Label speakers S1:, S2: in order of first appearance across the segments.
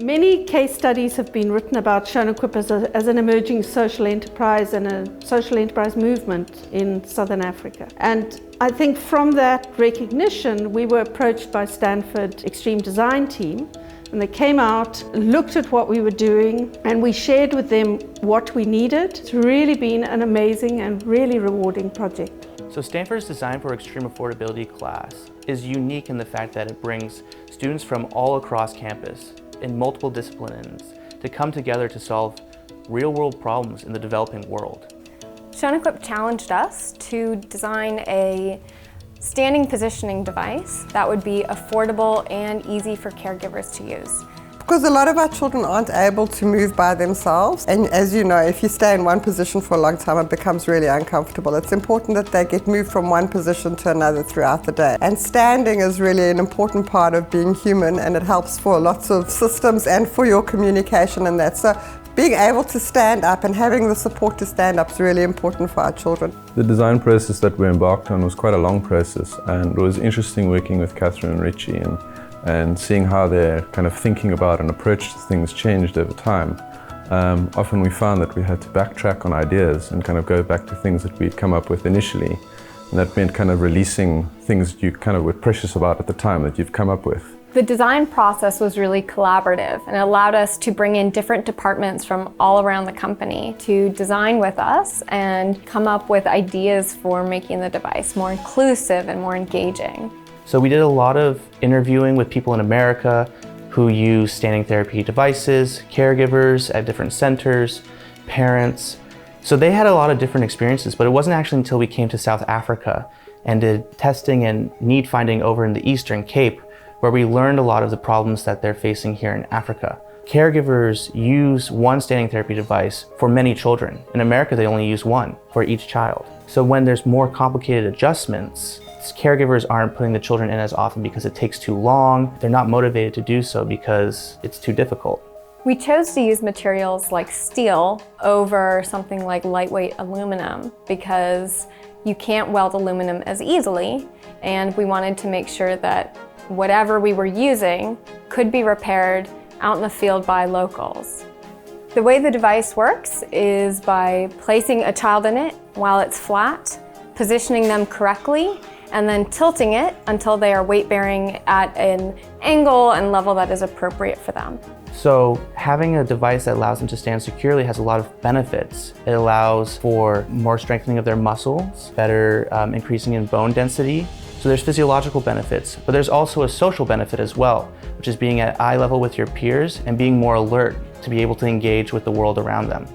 S1: Many case studies have been written about Shonaquip as an emerging social enterprise and a social enterprise movement in Southern Africa. And I think from that recognition, we were approached by Stanford Extreme Design team, and they came out, looked at what we were doing, and we shared with them what we needed. It's really been an amazing and really rewarding project.
S2: So Stanford's Design for Extreme Affordability class is unique in the fact that it brings students from all across campus in multiple disciplines to come together to solve real-world problems in the developing world.
S3: Shonaquip challenged us to design a standing positioning device that would be affordable and easy for caregivers to use.
S4: Because a lot of our children aren't able to move by themselves, and as you know, if you stay in one position for a long time, it becomes really uncomfortable. It's important that they get moved from one position to another throughout the day. And standing is really an important part of being human, and it helps for lots of systems and for your communication and that. So being able to stand up and having the support to stand up is really important for our children.
S5: The design process that we embarked on was quite a long process, and it was interesting working with Catherine and Richie and seeing how their kind of thinking about and approach to things changed over time. Often we found that we had to backtrack on ideas and kind of go back to things that we'd come up with initially. And that meant kind of releasing things that you kind of were precious about at the time that you've come up with.
S3: The design process was really collaborative and allowed us to bring in different departments from all around the company to design with us and come up with ideas for making the device more inclusive and more engaging.
S2: So we did a lot of interviewing with people in America who use standing therapy devices, caregivers at different centers, parents. So they had a lot of different experiences, but it wasn't actually until we came to South Africa and did testing and need finding over in the Eastern Cape where we learned a lot of the problems that they're facing here in Africa. Caregivers use one standing therapy device for many children. In America, they only use one for each child. So when there's more complicated adjustments, caregivers aren't putting the children in as often because it takes too long. They're not motivated to do so because it's too difficult.
S3: We chose to use materials like steel over something like lightweight aluminum because you can't weld aluminum as easily, and we wanted to make sure that whatever we were using could be repaired out in the field by locals. The way the device works is by placing a child in it while it's flat, positioning them correctly, and then tilting it until they are weight-bearing at an angle and level that is appropriate for them.
S2: So having a device that allows them to stand securely has a lot of benefits. It allows for more strengthening of their muscles, better increasing in bone density. So there's physiological benefits, but there's also a social benefit as well, which is being at eye level with your peers and being more alert to be able to engage with the world around them.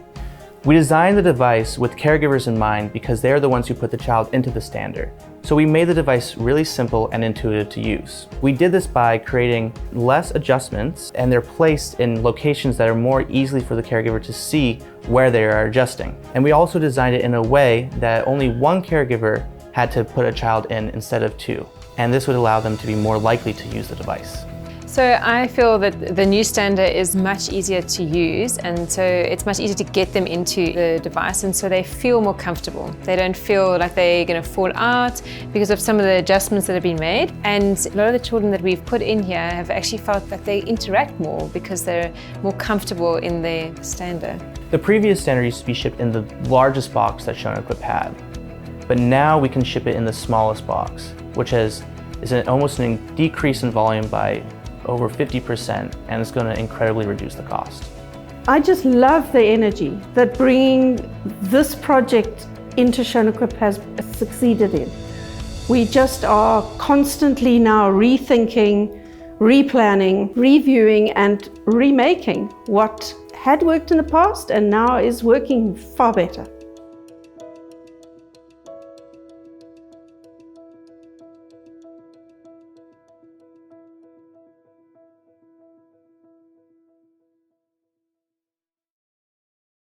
S2: We designed the device with caregivers in mind because they're the ones who put the child into the stander. So we made the device really simple and intuitive to use. We did this by creating less adjustments, and they're placed in locations that are more easily for the caregiver to see where they are adjusting. And we also designed it in a way that only one caregiver had to put a child in instead of two. And this would allow them to be more likely to use the device.
S6: So I feel that the new stander is much easier to use, and so it's much easier to get them into the device, and so they feel more comfortable. They don't feel like they're going to fall out because of some of the adjustments that have been made. And a lot of the children that we've put in here have actually felt that they interact more because they're more comfortable in their stander.
S2: The previous stander used to be shipped in the largest box that Shonaquip had, but now we can ship it in the smallest box, which is almost a decrease in volume by over 50%, and it's going to incredibly reduce the cost.
S1: I just love the energy that bringing this project into Shonaquip has succeeded in. We just are constantly now rethinking, replanning, reviewing and remaking what had worked in the past and now is working far better.